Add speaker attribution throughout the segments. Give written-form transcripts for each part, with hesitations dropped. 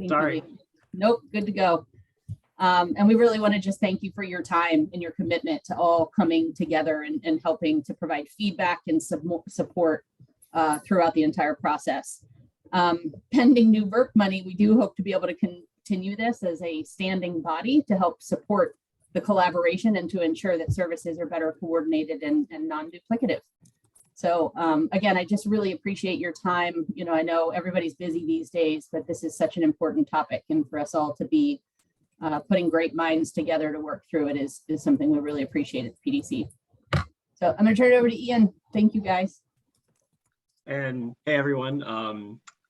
Speaker 1: Sorry.
Speaker 2: Nope, good to go. And we really want to just thank you for your time and your commitment to all coming together and helping to provide feedback and support throughout the entire process. Pending new VERP money, we do hope to be able to continue this as a standing body to help support the collaboration and to ensure that services are better coordinated and non-duplicative. So again, I just really appreciate your time. You know, I know everybody's busy these days, but this is such an important topic, and for us all to be putting great minds together to work through it is something we really appreciate at PDC. So I'm going to turn it over to Ian. Thank you, guys.
Speaker 1: And hey, everyone.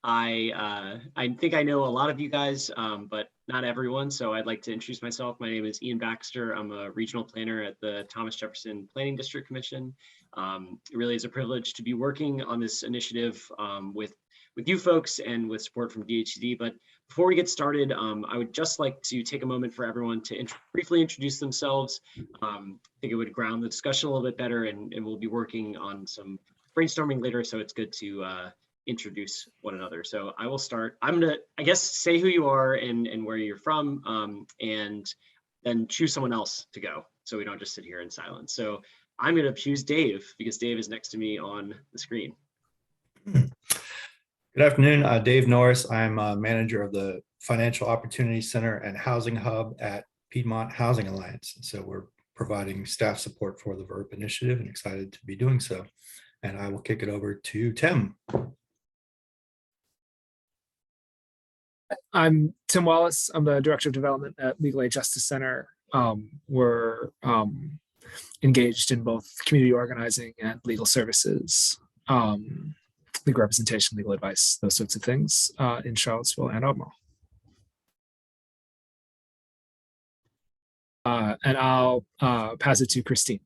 Speaker 1: I think I know a lot of you guys, but not everyone. So I'd like to introduce myself. My name is Ian Baxter. I'm a regional planner at the Thomas Jefferson Planning District Commission. It really is a privilege to be working on this initiative with you folks and with support from DHCD. But before we get started, I would just like to take a moment for everyone to briefly introduce themselves. I think it would ground the discussion a little bit better, and we'll be working on some brainstorming later, so it's good to introduce one another. So I will start. I'm gonna, I guess, say who you are and where you're from, and then choose someone else to go, so we don't just sit here in silence. So I'm gonna choose Dave, because Dave is next to me on the screen.
Speaker 3: Good afternoon, Dave Norris. I'm manager of the Financial Opportunity Center and Housing Hub at Piedmont Housing Alliance. So we're providing staff support for the VERP initiative and excited to be doing so. And I will kick it over to Tim.
Speaker 4: I'm Tim Wallace. I'm the Director of Development at Legal Aid Justice Center. We're engaged in both community organizing and legal services, legal representation, legal advice, those sorts of things in Charlottesville and Albemarle. And I'll pass it to Christine.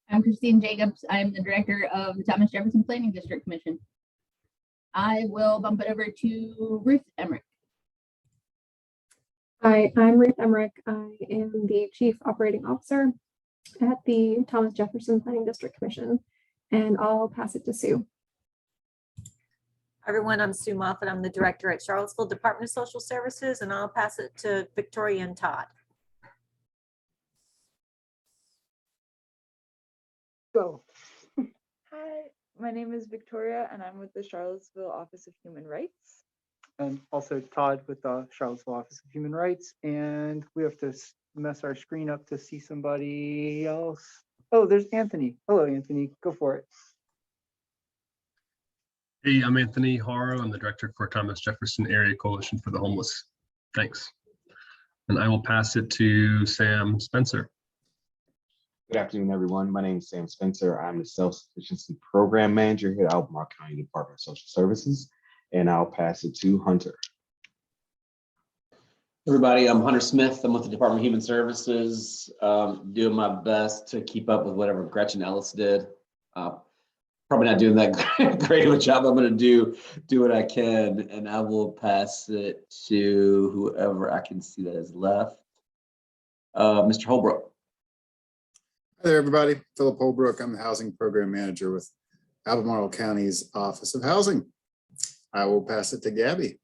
Speaker 2: I'm Christine Jacobs. I'm the director of the Thomas Jefferson Planning District Commission. I will bump it over to Ruth Emmerich.
Speaker 5: Hi, I'm Ruth Emmerich. I am the Chief Operating Officer at the Thomas Jefferson Planning District Commission, and I'll pass it to Sue.
Speaker 6: Hi everyone, I'm Sue Moffett. I'm the director at Charlottesville Department of Social Services, and I'll pass it to Victoria and Todd.
Speaker 7: Go. Hi, my name is Victoria, and I'm with the Charlottesville Office of Human Rights.
Speaker 8: And also Todd with the Charlottesville Office of Human Rights. And we have to mess our screen up to see somebody else. Oh, there's Anthony. Hello, Anthony. Go for it.
Speaker 9: Hey, I'm Anthony Haro. I'm the director for Thomas Jefferson Area Coalition for the Homeless. Thanks. And I will pass it to Sam Spencer.
Speaker 10: Good afternoon, everyone. My name is Sam Spencer. I'm the Self-Sufficiency Program Manager here at Albemarle County Department of Social Services, and I'll pass it to Hunter.
Speaker 11: Everybody, I'm Hunter Smith. I'm with the Department of Human Services, doing my best to keep up with whatever Gretchen Ellis did. Probably not doing that great of a job. I'm going to do what I can, and I will pass it to whoever I can see that is left. Mr. Holbrook.
Speaker 12: Hi there, everybody. Philip Holbrook. I'm the Housing Program Manager with Albemarle County's Office of Housing. I will pass it to Gabby.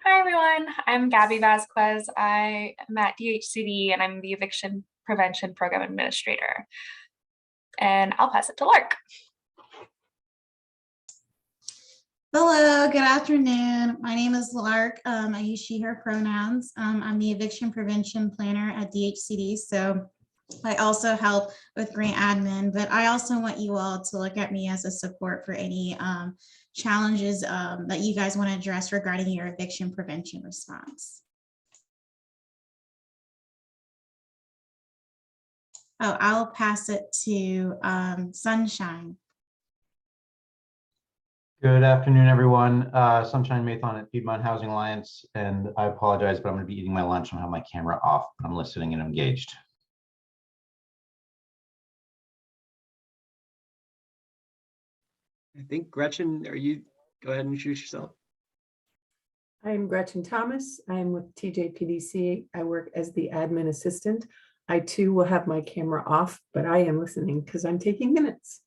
Speaker 13: Hi, everyone. I'm Gabby Vasquez. I am at DHCD, and I'm the Eviction Prevention Program Administrator. And I'll pass it to Lark.
Speaker 14: Hello, good afternoon. My name is Lark. I use she, her pronouns. I'm the Eviction Prevention Planner at DHCD. So I also help with grant admin, but I also want you all to look at me as a support for any challenges that you guys want to address regarding your eviction prevention response. Oh, I'll pass it to Sunshine.
Speaker 15: Good afternoon, everyone. Sunshine Mathon at Piedmont Housing Alliance, and I apologize, but I'm going to be eating my lunch and have my camera off. I'm listening and engaged.
Speaker 1: I think Gretchen, go ahead and introduce yourself.
Speaker 16: I'm Gretchen Thomas. I'm with TJPDC. I work as the admin assistant I too will have my camera off, but I am listening because I'm taking minutes.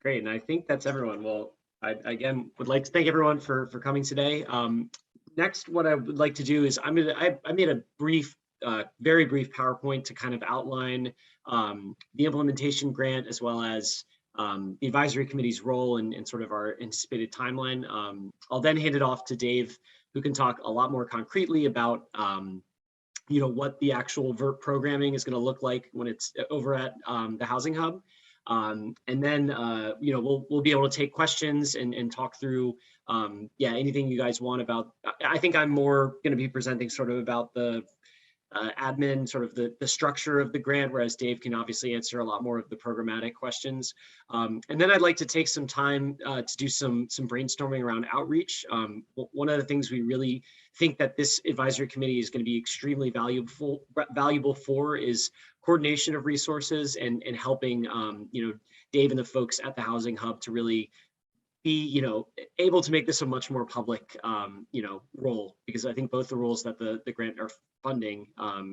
Speaker 1: Great, and I think that's everyone. Well, I again would like to thank everyone for coming today. Next, what I would like to do is I made a brief, very brief PowerPoint to kind of outline the implementation grant as well as the advisory committee's role and sort of our anticipated timeline. I'll then hand it off to Dave, who can talk a lot more concretely about what the actual VERP programming is going to look like when it's over at the Housing Hub. And then, we'll be able to take questions and talk through, anything you guys want about. I think I'm more going to be presenting sort of about the admin, sort of the structure of the grant, whereas Dave can obviously answer a lot more of the programmatic questions. And then I'd like to take some time to do some brainstorming around outreach. One of the things we really think that this advisory committee is going to be extremely valuable for is coordination of resources and helping Dave and the folks at the Housing Hub to really be able to make this a much more public role, because I think both the roles that the grant are funding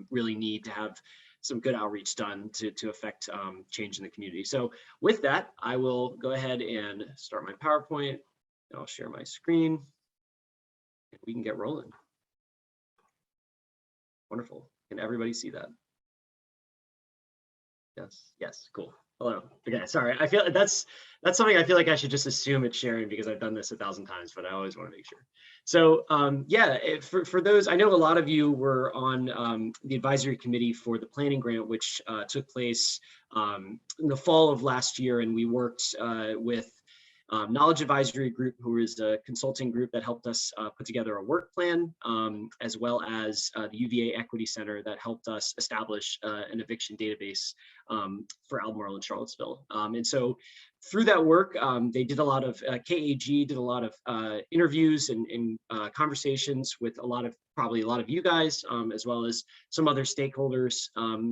Speaker 1: really need to have some good outreach done to affect change in the community. So with that, I will go ahead and start my PowerPoint, and I'll share my screen and we can get rolling. Wonderful. Can everybody see that? Yes, cool. Hello. Okay, sorry. I feel that's something I feel like I should just assume it's sharing because I've done this 1,000 times, but I always want to make sure. So for those, I know a lot of you were on the advisory committee for the planning grant, which took place in the fall of last year, and we worked with Knowledge Advisory Group, who is a consulting group that helped us put together a work plan, as well as the UVA Equity Center that helped us establish an eviction database for Albemarle and Charlottesville. And so through that work, they did a lot of, KAG did a lot of interviews and conversations with probably a lot of you guys, as well as some other stakeholders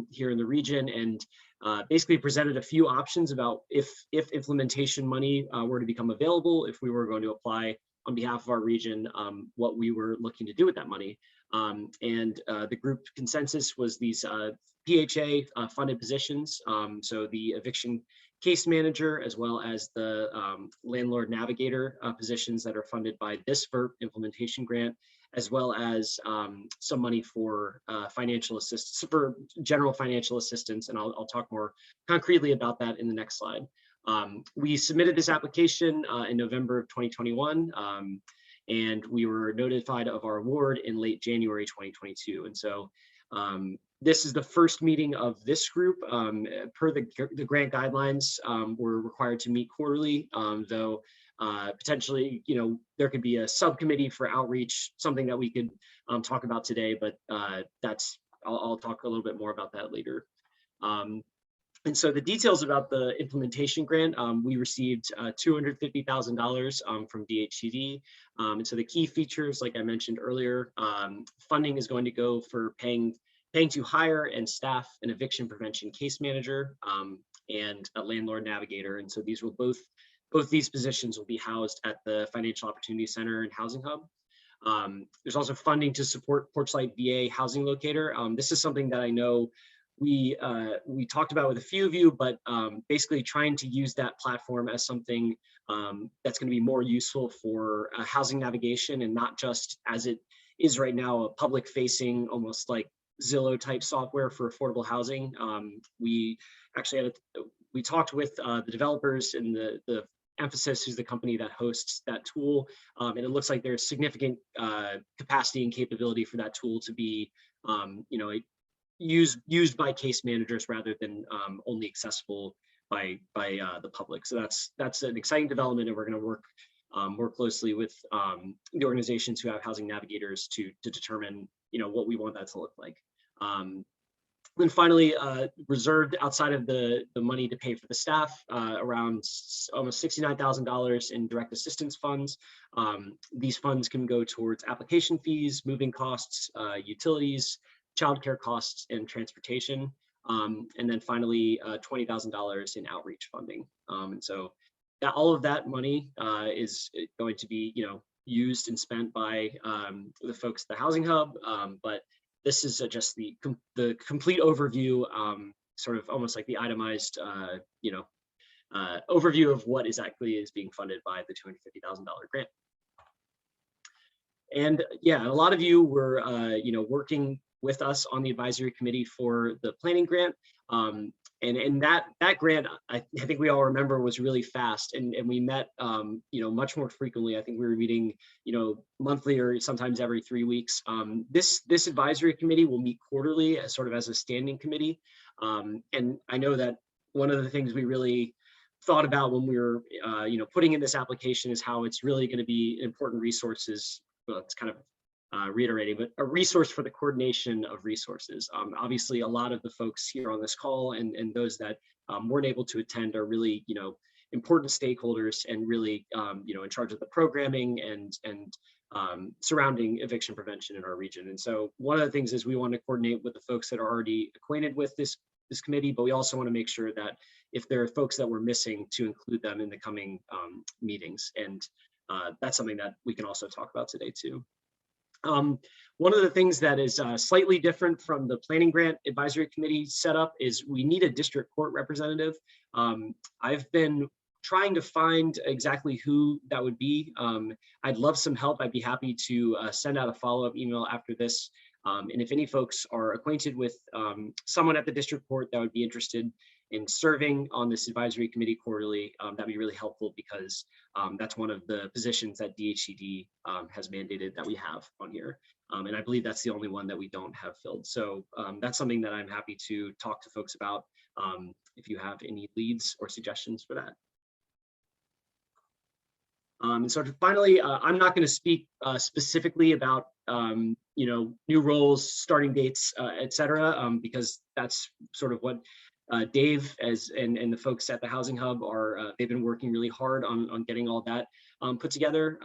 Speaker 1: here in the region, and basically presented a few options about if implementation money were to become available, if we were going to apply on behalf of our region, what we were looking to do with that money. And the group consensus was these PHA funded positions. So the eviction case manager, as well as the landlord navigator positions that are funded by this VERP implementation grant, as well as some money for financial assistance, for general financial assistance. And I'll talk more concretely about that in the next slide. We submitted this application in November of 2021, and we were notified of our award in late January 2022. And so this is the first meeting of this group. Per the grant guidelines, we're required to meet quarterly, though potentially, there could be a subcommittee for outreach, something that we could talk about today, but I'll talk a little bit more about that later. And so the details about the implementation grant, we received $250,000 from DHCD. And so the key features, like I mentioned earlier, funding is going to go for paying to hire and staff an eviction prevention case manager and a landlord navigator. And so these will both these positions will be housed at the Financial Opportunity Center and Housing Hub. There's also funding to support Porchlight VA Housing Locator. This is something that I know we talked about with a few of you, but basically trying to use that platform as something that's going to be more useful for housing navigation, and not just as it is right now, a public facing, almost like Zillow type software for affordable housing. We actually we talked with the developers and the Emphasis, who's the company that hosts that tool, and it looks like there's significant capacity and capability for that tool to be used by case managers rather than only accessible by the public. So that's an exciting development, and we're going to work more closely with the organizations who have housing navigators to determine what we want that to look like. And finally, reserved outside of the money to pay for the staff, around almost $69,000 in direct assistance funds. These funds can go towards application fees, moving costs, utilities, childcare costs, and transportation. And then finally, $20,000 in outreach funding. And so all of that money is going to be used and spent by the folks at the Housing Hub, but this is just the complete overview, sort of almost like the itemized, overview of what exactly is being funded by the $250,000 grant. And yeah, a lot of you were, working with us on the advisory committee for the planning grant. And that grant, I think we all remember, was really fast, and we met, much more frequently. I think we were meeting, monthly or sometimes every 3 weeks. This advisory committee will meet quarterly as sort of as a standing committee. And I know that one of the things we really thought about when we were, putting in this application is how it's really going to be important resources. Well, it's kind of reiterating, but a resource for the coordination of resources. Obviously, a lot of the folks here on this call and those that weren't able to attend are really, important stakeholders and really, in charge of the programming and surrounding eviction prevention in our region. And so one of the things is we want to coordinate with the folks that are already acquainted with this committee, but we also want to make sure that if there are folks that we're missing, to include them in the coming meetings. And that's something that we can also talk about today too. One of the things that is slightly different from the planning grant advisory committee setup is we need a district court representative. I've been trying to find exactly who that would be. I'd love some help. I'd be happy to send out a follow-up email after this. And if any folks are acquainted with someone at the district court that would be interested in serving on this advisory committee quarterly, that'd be really helpful, because that's one of the positions that DHCD has mandated that we have on here. And I believe that's the only one that we don't have filled. So that's something that I'm happy to talk to folks about if you have any leads or suggestions for that. And so finally, I'm not going to speak specifically about new roles, starting dates, et cetera, because that's sort of what Dave and the folks at the Housing Hub are. They've been working really hard on getting all that put together.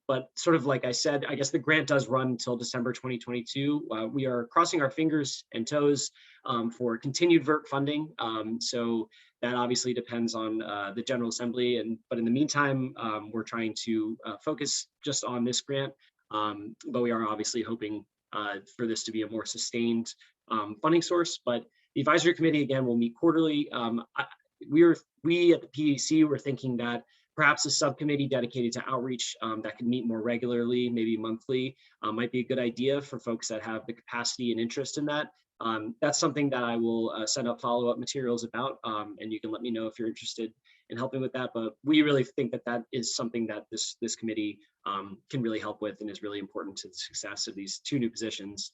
Speaker 1: But sort of like I said, I guess the grant does run until December 2022. We are crossing our fingers and toes for continued VERP funding. So that obviously depends on the General Assembly. But in the meantime, we're trying to focus just on this grant. But we are obviously hoping for this to be a more sustained funding source. But the advisory committee, again, will meet quarterly. We at the PDC were thinking that perhaps a subcommittee dedicated to outreach that could meet more regularly, maybe monthly, might be a good idea for folks that have the capacity and interest in that. That's something that I will send out follow-up materials about, and you can let me know if you're interested in helping with that. But we really think that that is something that this committee can really help with, and is really important to the success of these 2 new positions,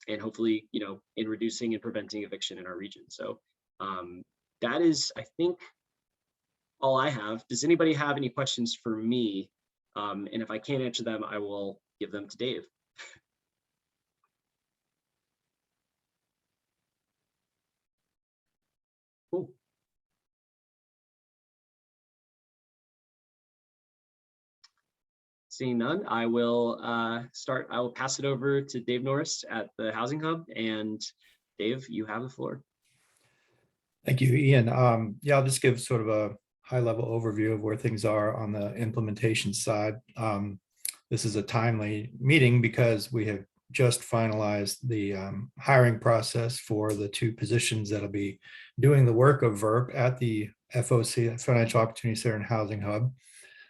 Speaker 1: and hopefully, in reducing and preventing eviction in our region. So that is, I think, all I have. Does anybody have any questions for me? And if I can't answer them, I will give them to Dave. Cool. Seeing none, I will I will pass it over to Dave Norris at the Housing Hub. And Dave, you have the floor.
Speaker 3: Thank you, Ian. Yeah, I'll just give sort of a high-level overview of where things are on the implementation side. This is a timely meeting because we have just finalized the hiring process for the 2 positions that'll be doing the work of VERP at the FOC, Financial Opportunity Center and Housing Hub.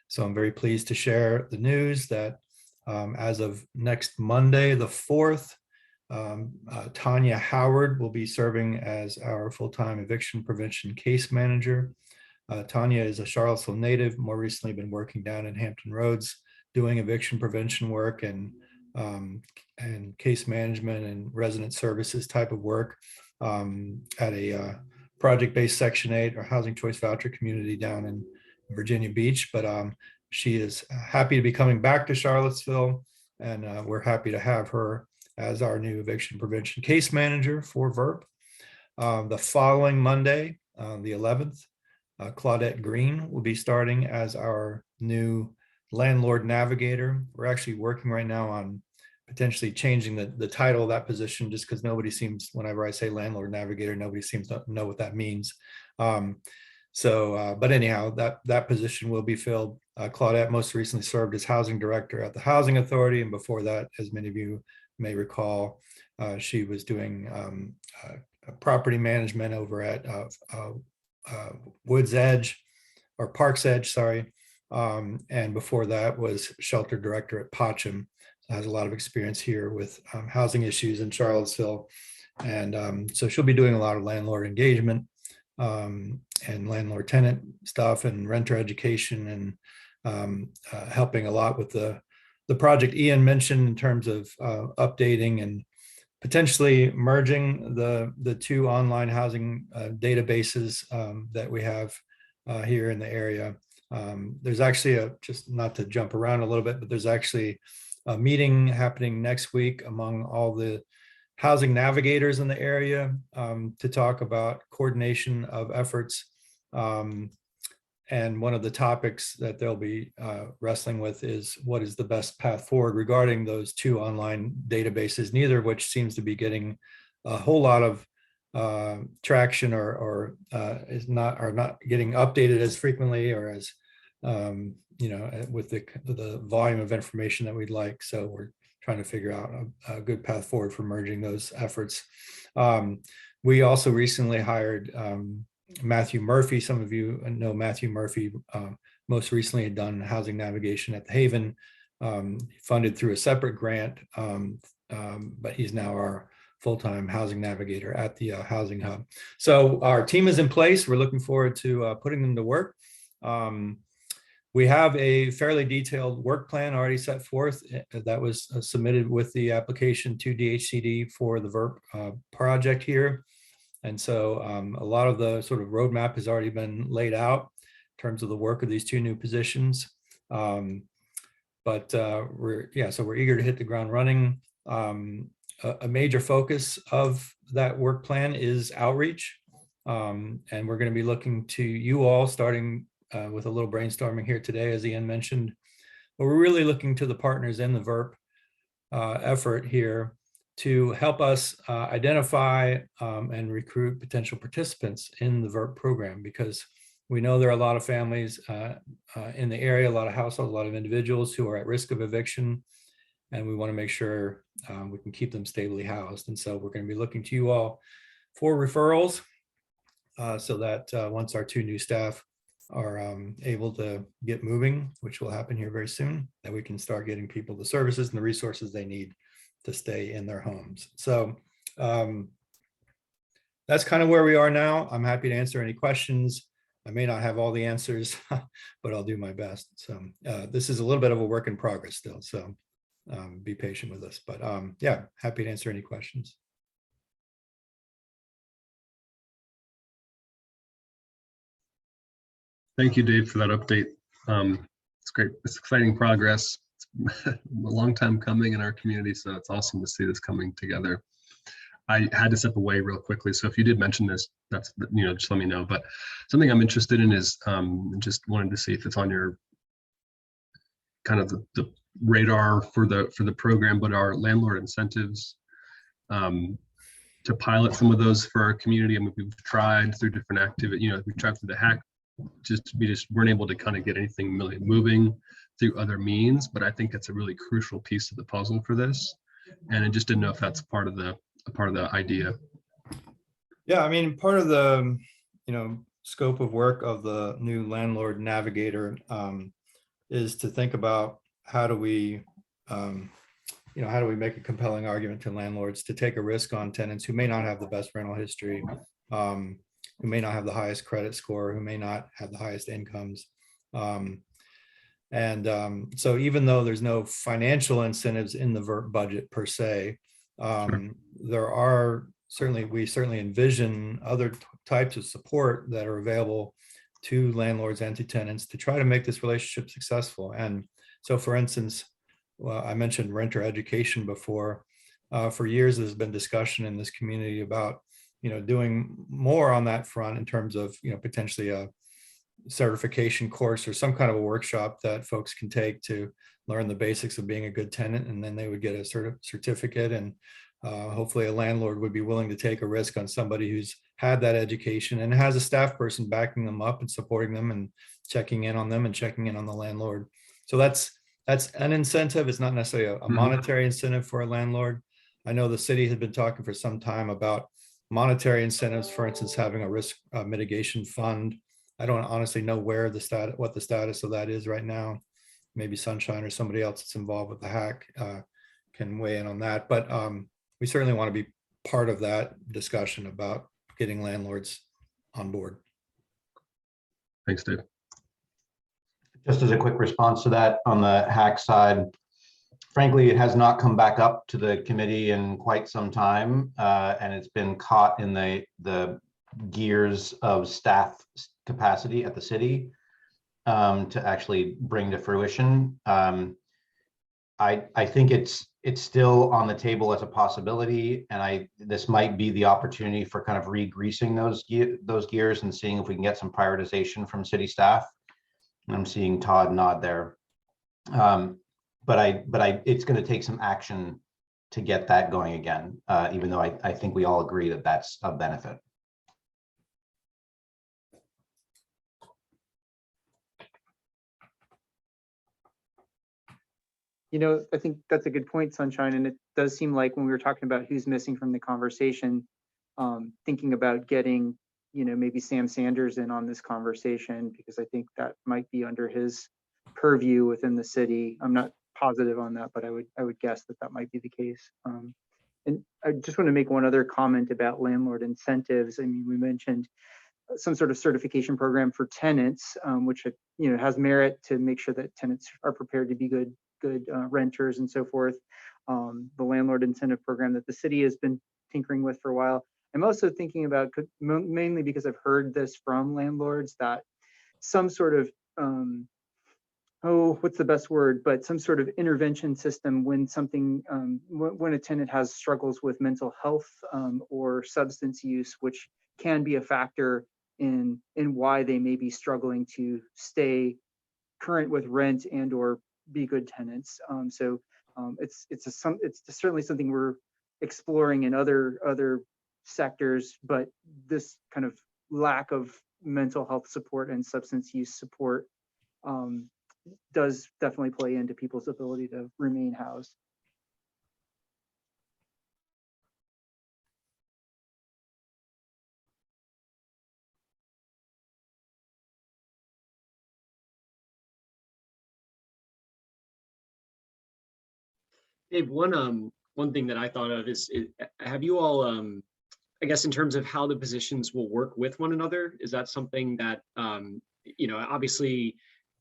Speaker 3: So I'm very pleased to share the news that as of next Monday, the 4th, Tanya Howard will be serving as our full-time eviction prevention case manager. Tanya is a Charlottesville native, more recently been working down in Hampton Roads, doing eviction prevention work and case management and resident services type of work at a project-based Section 8 or housing choice voucher community down in Virginia Beach. But she is happy to be coming back to Charlottesville, and we're happy to have her as our new eviction prevention case manager for VERP. The following Monday, the 11th, Claudette Green will be starting as our new landlord navigator. We're actually working right now on potentially changing the title of that position, just because nobody seems, whenever I say landlord navigator, nobody seems to know what that means. But anyhow, that position will be filled. Claudette most recently served as housing director at the Housing Authority, and before that, as many of you may recall, She was doing property management over at Woods Edge or Parks Edge, sorry. And before that was shelter director at Porch. Has a lot of experience here with housing issues in Charlottesville. And so she'll be doing a lot of landlord engagement and landlord tenant stuff and renter education and helping a lot with the project Ian mentioned in terms of updating and potentially merging the two online housing databases that we have here in the area. There's actually just not to jump around a little bit, but there's actually a meeting happening next week among all the housing navigators in the area to talk about coordination of efforts. And one of the topics that they'll be wrestling with is what is the best path forward regarding those two online databases, neither of which seems to be getting a whole lot of traction or are not getting updated as frequently or as with the volume of information that we'd like. So we're trying to figure out a good path forward for merging those efforts. We also recently hired Matthew Murphy. Some of you know Matthew Murphy. Most recently had done housing navigation at the Haven, funded through a separate grant, but he's now our full-time housing navigator at the Housing Hub. So our team is in place. We're looking forward to putting them to work. We have a fairly detailed work plan already set forth that was submitted with the application to DHCD for the VERP project here. And so a lot of the sort of roadmap has already been laid out in terms of the work of these two new positions. But we're eager to hit the ground running. A major focus of that work plan is outreach. And we're going to be looking to you all, starting with a little brainstorming here today, as Ian mentioned. But we're really looking to the partners in the VERP effort here to help us identify and recruit potential participants in the VERP program, because we know there are a lot of families in the area, a lot of households, a lot of individuals who are at risk of eviction, and we want to make sure we can keep them stably housed. And so we're going to be looking to you all for referrals so that once our two new staff are able to get moving, which will happen here very soon, that we can start getting people the services and the resources they need to stay in their homes. So that's kind of where we are now. I'm happy to answer any questions. I may not have all the answers, but I'll do my best. So this is a little bit of a work in progress still. So be patient with us, but yeah, happy to answer any questions.
Speaker 9: Thank you, Dave, for that update. It's great. It's exciting progress. It's a long time coming in our community, so it's awesome to see this coming together. I had to step away real quickly, so if you did mention this, that's, just let me know. But something I'm interested in is just wanted to see if it's on your kind of the radar for the program, but our landlord incentives to pilot some of those for our community. I mean, we've tried through different activity, we've tried through the hack. We just weren't able to kind of get anything really moving through other means, but I think it's a really crucial piece of the puzzle for this. And I just didn't know if that's part of the idea.
Speaker 3: Yeah, I mean, part of the scope of work of the new landlord navigator is to think about how do we make a compelling argument to landlords to take a risk on tenants who may not have the best rental history, who may not have the highest credit score, who may not have the highest incomes. So even though there's no financial incentives in the VERP budget per se, there are we certainly envision other types of support that are available to landlords and to tenants to try to make this relationship successful. And so, for instance, I mentioned renter education before. For years, there's been discussion in this community about doing more on that front in terms of potentially a certification course or some kind of a workshop that folks can take to learn the basics of being a good tenant, and then they would get a certificate, and hopefully a landlord would be willing to take a risk on somebody who's had that education and has a staff person backing them up and supporting them and checking in on them and checking in on the landlord. So that's an incentive. It's not necessarily a monetary incentive for a landlord. I know the city has been talking for some time about monetary incentives, for instance, having a risk mitigation fund. I don't honestly know what the status of that is right now. Maybe Sunshine or somebody else that's involved with the hack can weigh in on that. But we certainly want to be part of that discussion about getting landlords on board.
Speaker 9: Thanks, Dave.
Speaker 15: Just as a quick response to that on the hack side, frankly, it has not come back up to the committee in quite some time, and it's been caught in the gears of staff capacity at the city to actually bring to fruition. I think it's still on the table as a possibility, and this might be the opportunity for kind of re-greasing those gears and seeing if we can get some prioritization from city staff. I'm seeing Todd nod there. But it's going to take some action to get that going again, even though I think we all agree that that's a benefit.
Speaker 8: I think that's a good point, Sunshine. And it does seem like when we were talking about who's missing from the conversation, thinking about getting, maybe Sam Sanders in on this conversation, because I think that might be under his purview within the city. I'm not positive on that, but I would guess that might be the case. And I just want to make one other comment about landlord incentives. I mean, we mentioned some sort of certification program for tenants, which has merit to make sure that tenants are prepared to be good renters and so forth. The landlord incentive program that the city has been tinkering with for a while. I'm also thinking about, mainly because I've heard this from landlords, that some sort of what's the best word, but some sort of intervention system when something, when a tenant has struggles with mental health or substance use, which can be a factor in why they may be struggling to stay current with rent and or be good tenants. So it's certainly something we're exploring in other sectors, but this kind of lack of mental health support and substance use support does definitely play into people's ability to remain housed.
Speaker 1: Dave, one thing that I thought of is have you all, I guess in terms of how the positions will work with one another, is that something that, obviously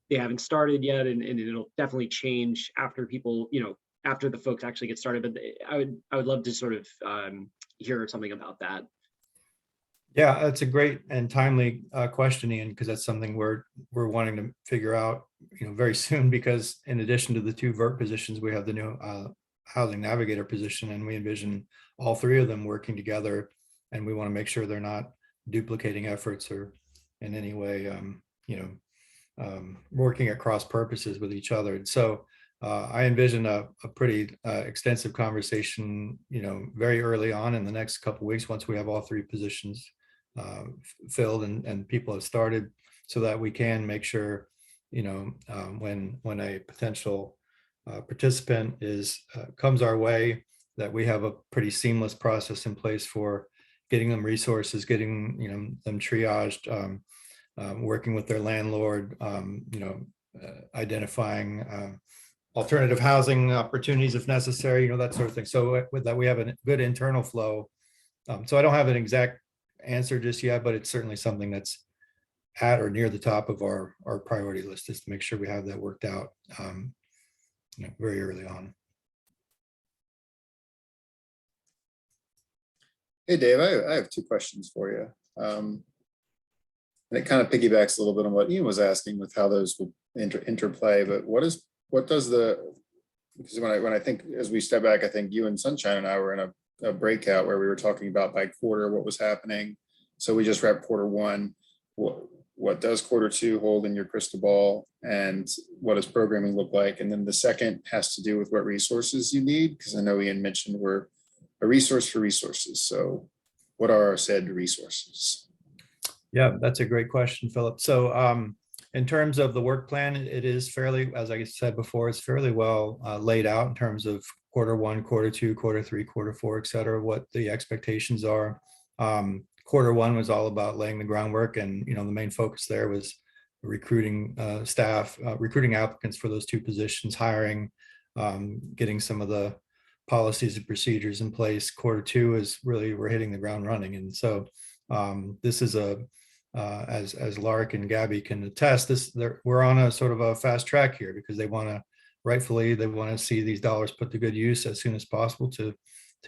Speaker 1: they haven't started yet, and it'll definitely change after people, after the folks actually get started, but I would love to sort of hear something about that.
Speaker 3: Yeah, that's a great and timely question, Ian, because that's something we're wanting to figure out, very soon, because in addition to the 2 VERP positions, we have the new housing navigator position, and we envision all 3 of them working together, and we want to make sure they're not duplicating efforts or in any way, working at cross purposes with each other. And so I envision a pretty extensive conversation, very early on in the next couple of weeks, once we have all 3 positions filled and people have started, so that we can make sure, when a potential participant comes our way, that we have a pretty seamless process in place for getting them resources, getting them triaged, working with their landlord, identifying alternative housing opportunities if necessary, that sort of thing. So with that, we have a good internal flow. So I don't have an exact answer just yet, but it's certainly something that's at or near the top of our priority list, is to make sure we have that worked out very early on.
Speaker 12: Hey, Dave, I have 2 questions for you. And it kind of piggybacks a little bit on what Ian was asking with how those would interplay, but because when I think, as we step back, I think you and Sunshine and I were in a breakout where we were talking about by quarter what was happening. So we just wrapped quarter 1. What does quarter 2 hold in your crystal ball, and what does programming look like? And then the second has to do with what resources you need, because I know Ian mentioned we're a resource for resources. So what are our said resources?
Speaker 3: Yeah, that's a great question, Philip. So in terms of the work plan, it is fairly, as I said before, it's fairly well laid out in terms of Q1, Q2, Q3, Q4, et cetera, what the expectations are. Q1 was all about laying the groundwork, and the main focus there was recruiting staff, recruiting applicants for those 2 positions, hiring, getting some of the policies and procedures in place. Q2 is really, we're hitting the ground running. And so this is as Lark and Gabby can attest, we're on a sort of a fast track here, because they want to see these dollars put to good use as soon as possible to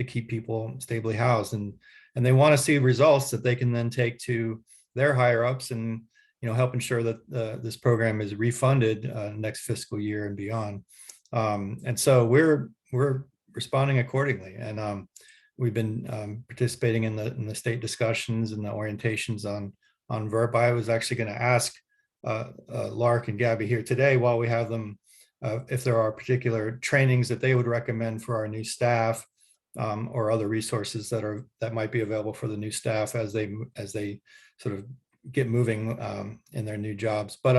Speaker 3: keep people stably housed, and they want to see results that they can then take to their higher ups and help ensure that this program is refunded next fiscal year and beyond. And so we're responding accordingly, and we've been participating in the state discussions and the orientations on VERP. I was actually going to ask Lark and Gabby here today, while we have them, if there are particular trainings that they would recommend for our new staff, or other resources that might be available for the new staff as they sort of get moving in their new jobs. But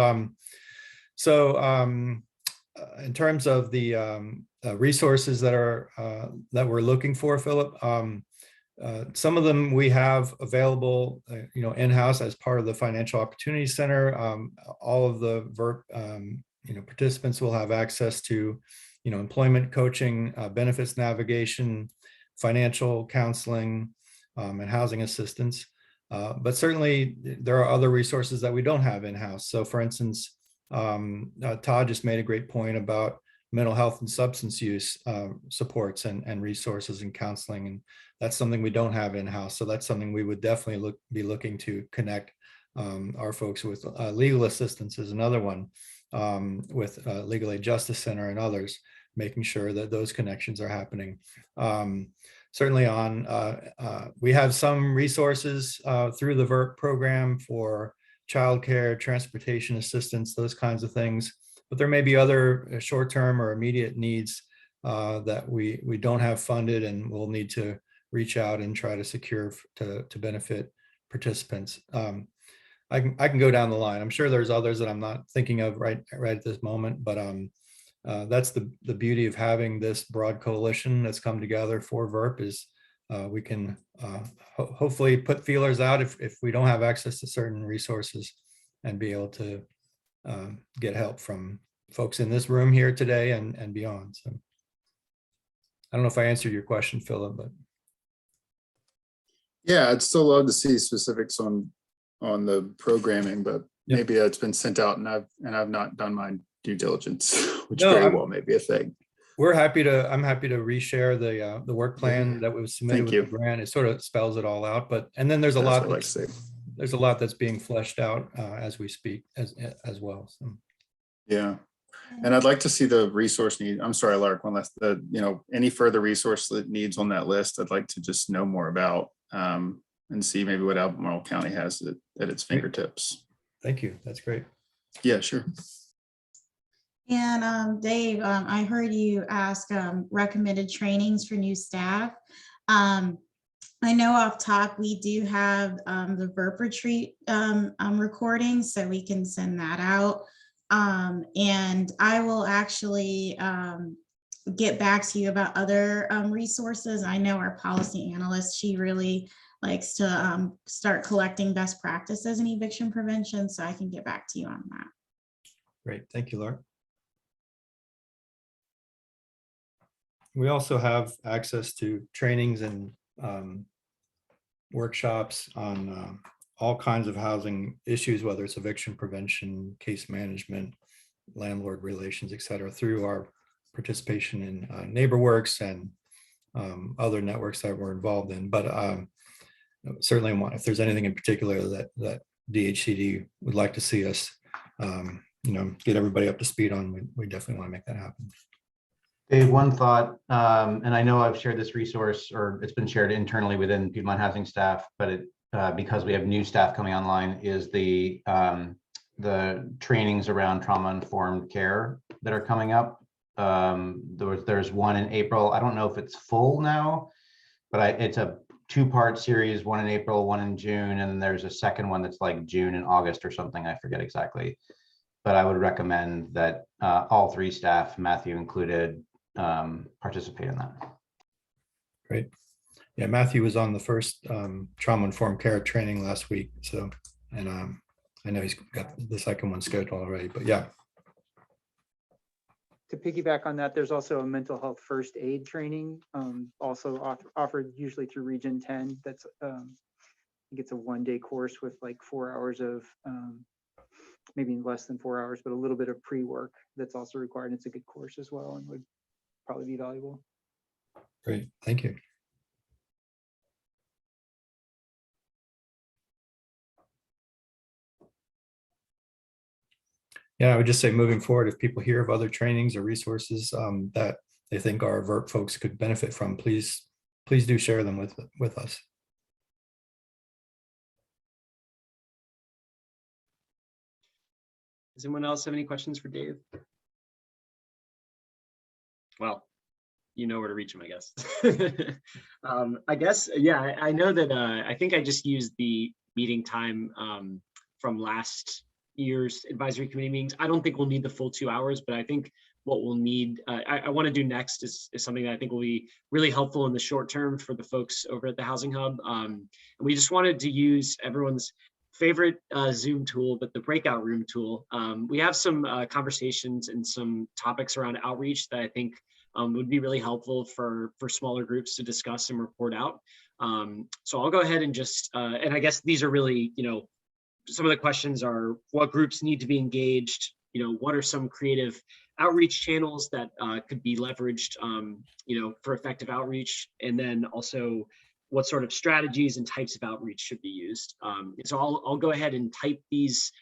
Speaker 3: in terms of the resources that we're looking for, Philip, some of them we have available, in-house as part of the Financial Opportunity Center. All of the VERP, participants will have access to, employment coaching, benefits navigation, financial counseling, and housing assistance. But certainly there are other resources that we don't have in-house. So for instance, Todd just made a great point about mental health and substance use supports and resources and counseling. And that's something we don't have in-house. So that's something we would definitely be looking to connect our folks with. Legal assistance is another one, with Legal Aid Justice Center and others, making sure that those connections are happening. Certainly we have some resources through the VERP program for childcare, transportation assistance, those kinds of things. But there may be other short-term or immediate needs that we don't have funded, and we'll need to reach out and try to secure to benefit participants. I can go down the line. I'm sure there's others that I'm not thinking of right at this moment, but that's the beauty of having this broad coalition that's come together for VERP, is we can hopefully put feelers out if we don't have access to certain resources, and be able to get help from folks in this room here today and beyond. So I don't know if I answered your question, Philip, but.
Speaker 12: Yeah, I'd still love to see specifics on the programming, but maybe it's been sent out and I've not done my due diligence, which very well may be a thing.
Speaker 3: I'm happy to reshare the work plan that was submitted with the grant. It sort of spells it all out, and then there's a lot there's a lot that's being fleshed out as we speak as well. So. Yeah.
Speaker 12: And I'd like to see the resource need. I'm sorry, Lark, one last, any further resource that needs on that list, I'd like to just know more about, and see maybe what Albemarle County has at its fingertips.
Speaker 3: Thank you. That's great.
Speaker 12: Yeah, sure.
Speaker 14: And Dave, I heard you ask recommended trainings for new staff. I know off top we do have the VERP retreat recording, so we can send that out. And I will actually get back to you about other resources. I know our policy analyst, she really likes to start collecting best practices in eviction prevention, so I can get back to you on that.
Speaker 3: Great, thank you, Laura. We also have access to trainings and workshops on all kinds of housing issues, whether it's eviction prevention, case management, landlord relations, et cetera, through our participation in NeighborWorks and other networks that we're involved in. But certainly, if there's anything in particular that DHCD would like to see us, get everybody up to speed on, we definitely want to make that happen.
Speaker 15: Dave, one thought, and I know I've shared this resource, or it's been shared internally within Piedmont Housing staff, but because we have new staff coming online, is the trainings around trauma-informed care that are coming up. There's one in April. I don't know if it's full now, but it's a two-part series, one in April, one in June, and then there's a second one that's like June and August or something. I forget exactly. but I would recommend that all three staff, Matthew included, participate in that.
Speaker 3: Great. Yeah, Matthew was on the first trauma-informed care training last week. So, and I know he's got the second one scheduled already, but yeah.
Speaker 8: To piggyback on that, there's also a mental health first aid training, also offered usually through Region 10. That's, I think it's a 1-day course with like 4 hours of, maybe less than 4 hours, but a little bit of pre-work that's also required. It's a good course as well and would probably be valuable.
Speaker 3: Great, thank you. Yeah, I would just say moving forward, if people hear of other trainings or resources that they think our VERP folks could benefit from, please do share them with us.
Speaker 1: Does anyone else have any questions for Dave? Well, you know where to reach him, I guess. I guess, yeah, I know that I think I just used the meeting time from last year's advisory committee meetings. I don't think we'll need the full 2 hours, but I think what we'll need, I want to do next is something that I think will be really helpful in the short term for the folks over at the Housing Hub. And we just wanted to use everyone's favorite Zoom tool, but the breakout room tool. We have some conversations and some topics around outreach that I think would be really helpful for smaller groups to discuss and report out. So I'll go ahead and just, and I guess these are really, some of the questions are what groups need to be engaged, what are some creative outreach channels that could be leveraged, for effective outreach, and then also what sort of strategies and types of outreach should be used. So I'll go ahead and type these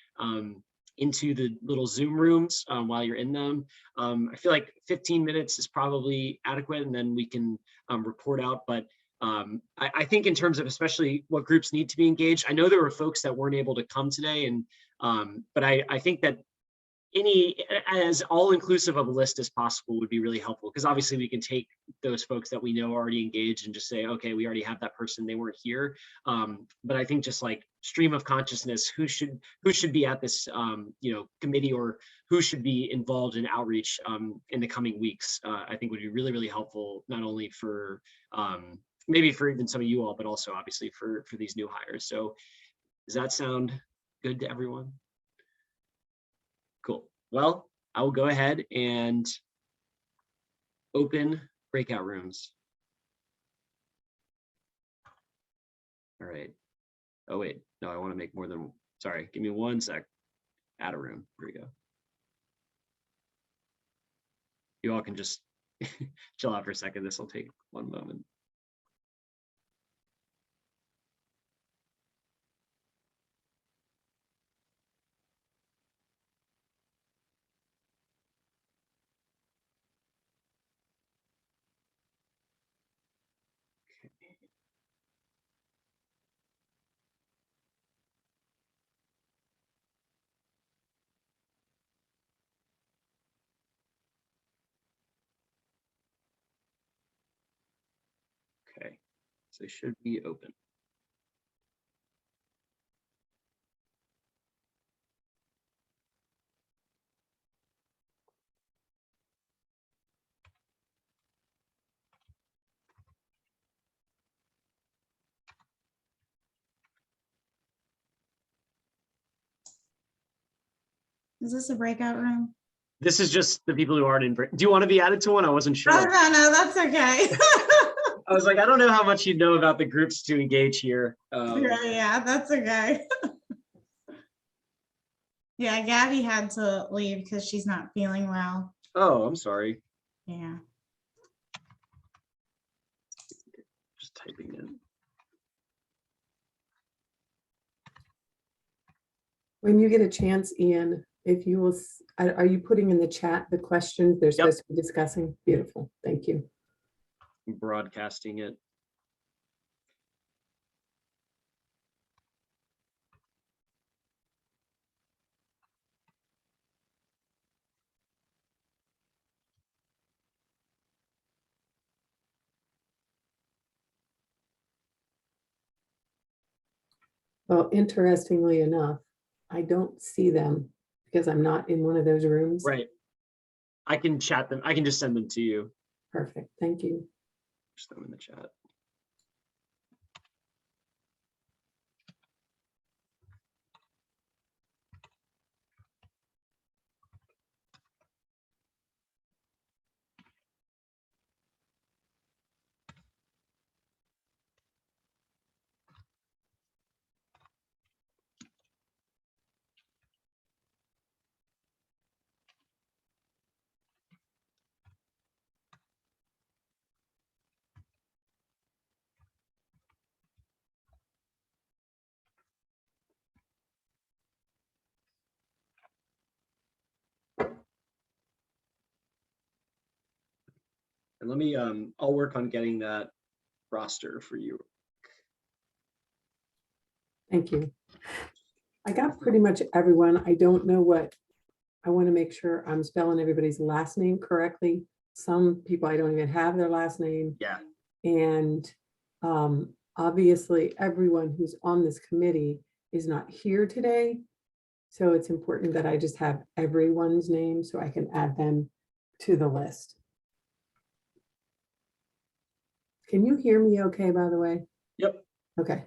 Speaker 1: into the little Zoom rooms while you're in them. I feel like 15 minutes is probably adequate, and then we can report out. But I think in terms of especially what groups need to be engaged, I know there were folks that weren't able to come today, and but I think that as all-inclusive of a list as possible would be really helpful, because obviously we can take those folks that we know are already engaged and just say, okay, we already have that person, they weren't here. But I think just like stream of consciousness, who should be at this committee, or who should be involved in outreach in the coming weeks, I think would be really, really helpful, not only for maybe for even some of you all, but also obviously for these new hires. So does that sound good to everyone? Cool. Well, I will go ahead and open breakout rooms. All right. Oh, wait. No, I want to make more than, sorry. Give me 1 sec. Add a room. Here we go. You all can just chill out for a second. This will take 1 moment. Okay, so they should be open.
Speaker 14: Is this a breakout room?
Speaker 1: This is just the people who aren't in. Do you want to be added to one? I wasn't sure.
Speaker 14: Oh, no, that's okay.
Speaker 1: I was like, I don't know how much you know about the groups to engage here.
Speaker 14: Yeah, that's okay. Yeah, Gabby had to leave because she's not feeling well.
Speaker 1: Oh, I'm sorry.
Speaker 14: Yeah.
Speaker 1: Just typing in.
Speaker 16: When you get a chance, Ian, if you will, are you putting in the chat the questions they're supposed to be discussing? Beautiful. Thank you.
Speaker 1: Broadcasting it.
Speaker 16: Well, interestingly enough, I don't see them because I'm not in one of those rooms.
Speaker 1: Right. I can chat them. I can just send them to you.
Speaker 16: Perfect. Thank you.
Speaker 1: Just them in the chat. And let me, I'll work on getting that roster for you.
Speaker 16: Thank you. I got pretty much everyone. I don't know what, I want to make sure I'm spelling everybody's last name correctly. Some people, I don't even have their last name.
Speaker 1: Yeah.
Speaker 16: And obviously everyone who's on this committee is not here today. So it's important that I just have everyone's name so I can add them to the list. Can you hear me okay, by the way?
Speaker 1: Yep.
Speaker 16: Okay.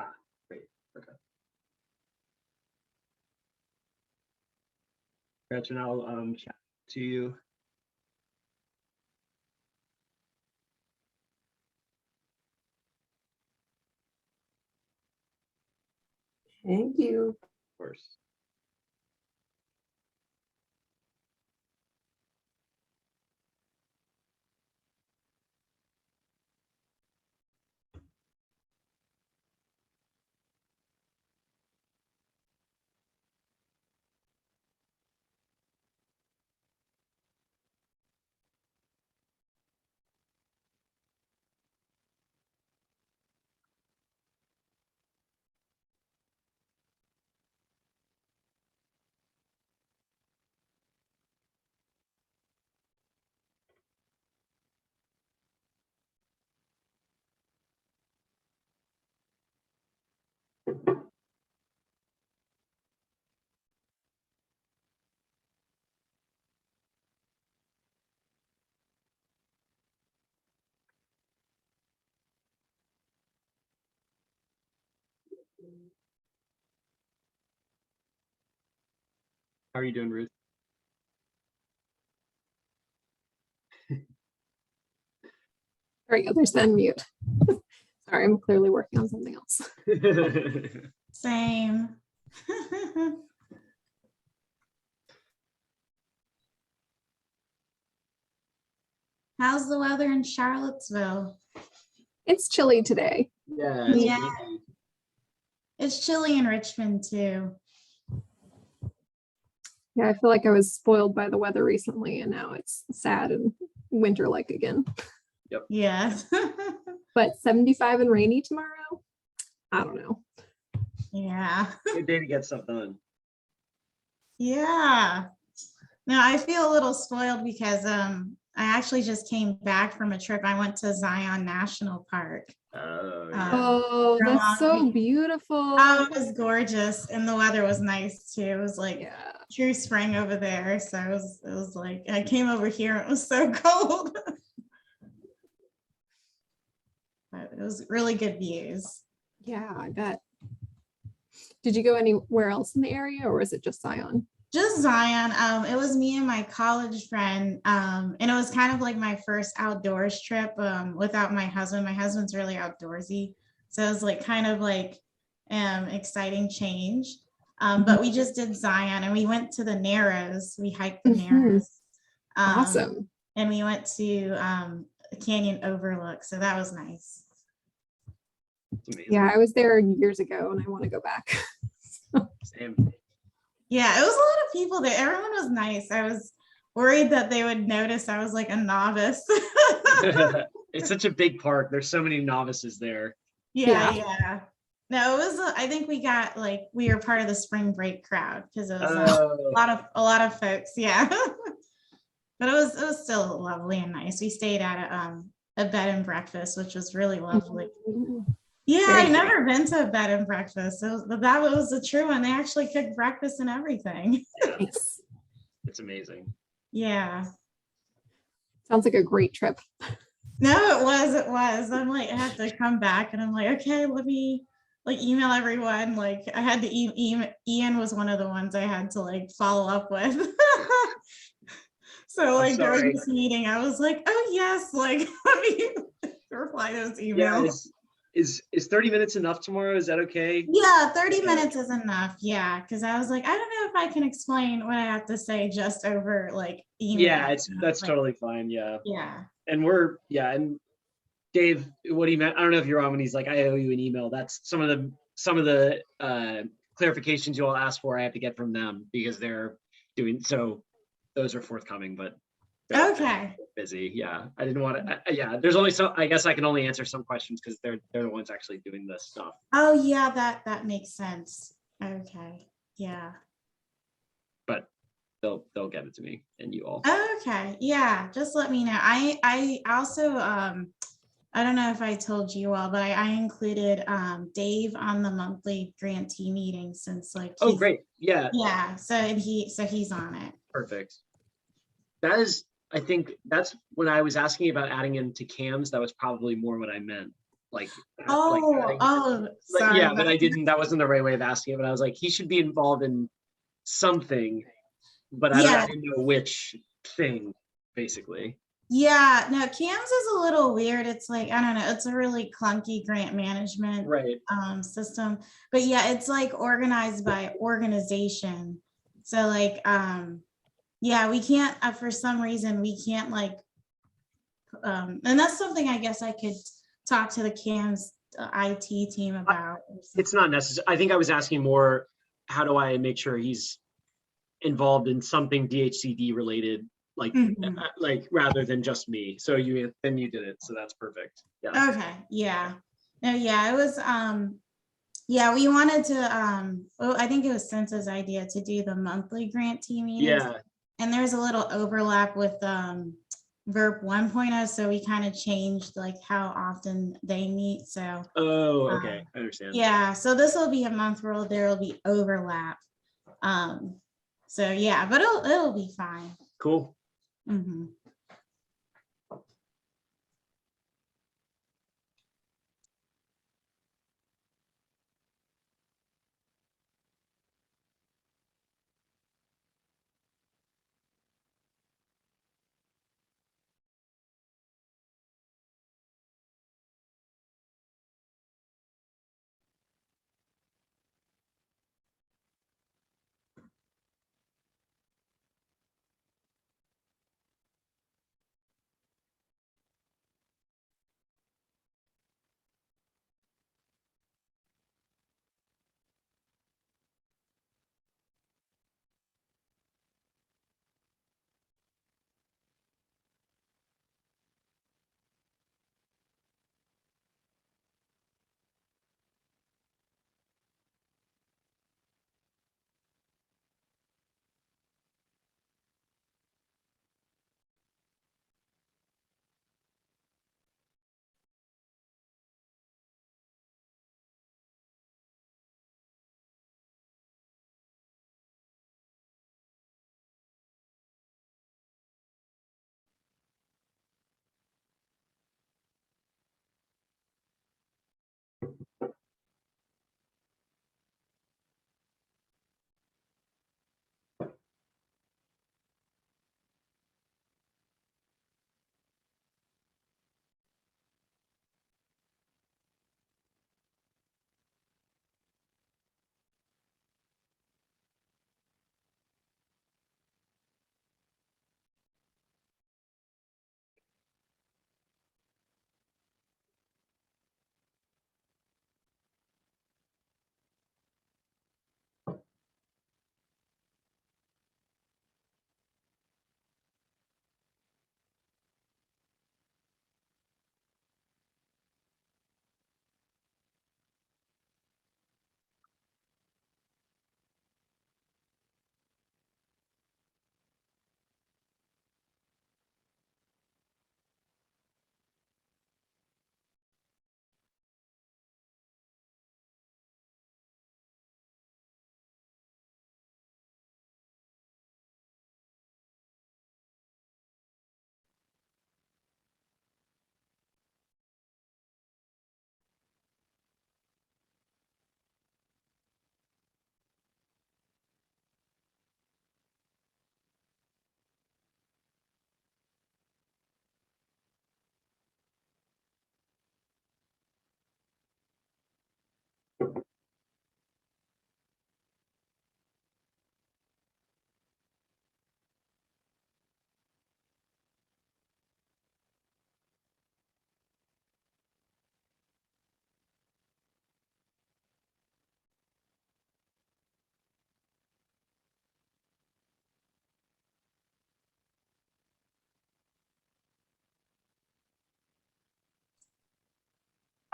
Speaker 1: Ah, great. Okay. Gretchen, I'll chat to you.
Speaker 16: Thank you.
Speaker 1: Of course. How are you doing, Ruth?
Speaker 5: There you go. There's the unmute. Sorry, I'm clearly working on something else.
Speaker 14: Same. How's the weather in Charlottesville?
Speaker 5: It's chilly today.
Speaker 1: Yeah.
Speaker 14: Yeah. It's chilly in Richmond too.
Speaker 5: Yeah, I feel like I was spoiled by the weather recently, and now it's sad and winter-like again.
Speaker 1: Yep.
Speaker 14: Yeah.
Speaker 5: But 75 and rainy tomorrow? I don't know.
Speaker 14: Yeah.
Speaker 1: Good day to get stuff done.
Speaker 14: Yeah. No, I feel a little spoiled because I actually just came back from a trip. I went to Zion National Park.
Speaker 1: Oh,
Speaker 5: Oh,
Speaker 14: for a
Speaker 5: that's
Speaker 14: long
Speaker 5: so
Speaker 14: week.
Speaker 5: beautiful.
Speaker 14: Oh, it was gorgeous, and the weather was nice too. It was like
Speaker 5: Yeah.
Speaker 14: true spring over there. So it was like I came over here. It was so cold, but it was really good views.
Speaker 5: Yeah, I bet. Did you go anywhere else in the area, or was it just Zion?
Speaker 14: Just Zion. It was me and my college friend, and it was kind of like my first outdoors trip without my husband. My husband's really outdoorsy, so it was like kind of like exciting change. But we just did Zion, and we went to the Narrows. We hiked the Narrows.
Speaker 5: Awesome.
Speaker 14: And we went to a canyon overlook, so that was nice.
Speaker 5: Yeah, I was there years ago, and I want to go back.
Speaker 1: Same.
Speaker 14: Yeah, it was a lot of people there. Everyone was nice. I was worried that they would notice I was like a novice.
Speaker 1: It's such a big park. There's so many novices there.
Speaker 14: Yeah. No, it was. I think we got like we were part of the spring break crowd because it was a lot of folks. Yeah, but it was still lovely and nice. We stayed at a bed and breakfast, which was really lovely. Yeah, I've never been to a bed and breakfast, but that was a true one. They actually cooked breakfast and everything.
Speaker 1: It's amazing.
Speaker 14: Yeah.
Speaker 5: Sounds like a great trip.
Speaker 14: No, it was. I'm like, I had to come back and I'm like, okay, let me like email everyone. Like I had to Ian was one of the ones I had to like follow up with. So like during this meeting, I was like, oh yes, like let me reply to those emails.
Speaker 1: Yeah, is 30 minutes enough tomorrow? Is that okay?
Speaker 14: Yeah, 30 minutes is enough. Yeah, because I was like, I don't know if I can explain what I have to say just over like email.
Speaker 1: Yeah, that's like, totally fine. Yeah.
Speaker 14: Yeah.
Speaker 1: And and Dave, what he meant, I don't know if you're on when he's like, I owe you an email. That's some of the clarifications you all asked for. I have to get from them because they're doing so. Those are forthcoming, but
Speaker 14: okay.
Speaker 1: Busy. Yeah, I didn't want to. Yeah, there's only so. I guess I can only answer some questions because they're the ones actually doing this stuff.
Speaker 14: Oh yeah, that makes sense. Okay. Yeah.
Speaker 1: But they'll get it to me and you all.
Speaker 14: Okay. Yeah. Just let me know. I also I don't know if I told you all, but I included Dave on the monthly grantee meeting since like
Speaker 1: oh great. Yeah.
Speaker 14: Yeah. So he's on it.
Speaker 1: Perfect. That is, I think that's when I was asking about adding him to CAMs, that was probably more what I meant. Like
Speaker 14: sorry.
Speaker 1: Yeah, but I didn't, that wasn't the right way of asking it, but I was like, he should be involved in something, but I didn't know which thing, basically.
Speaker 14: Yeah, no, CAMS is a little weird. It's like, I don't know, it's a really clunky grant management system. But yeah, it's like organized by organization. So like, yeah, we can't, for some reason, we can't like, and that's something I guess I could talk to the CAMS IT team about.
Speaker 1: It's not necessary. I think I was asking more, how do I make sure he's involved in something DHCD related, like like rather than just me. So you did it, so that's perfect. Yeah.
Speaker 14: Okay. Yeah. No. Yeah. It was. Yeah. We wanted to. Well, I think it was Sensa's idea to do the monthly grantee meetings.
Speaker 1: Yeah.
Speaker 14: And there's a little overlap with VERP 1.0, so we kind of changed like how often they meet. So.
Speaker 1: Oh. Okay. I understand.
Speaker 14: Yeah. So this will be a month where there will be overlap. So yeah, but it'll be fine.
Speaker 1: Cool.
Speaker 14: Mm-hmm.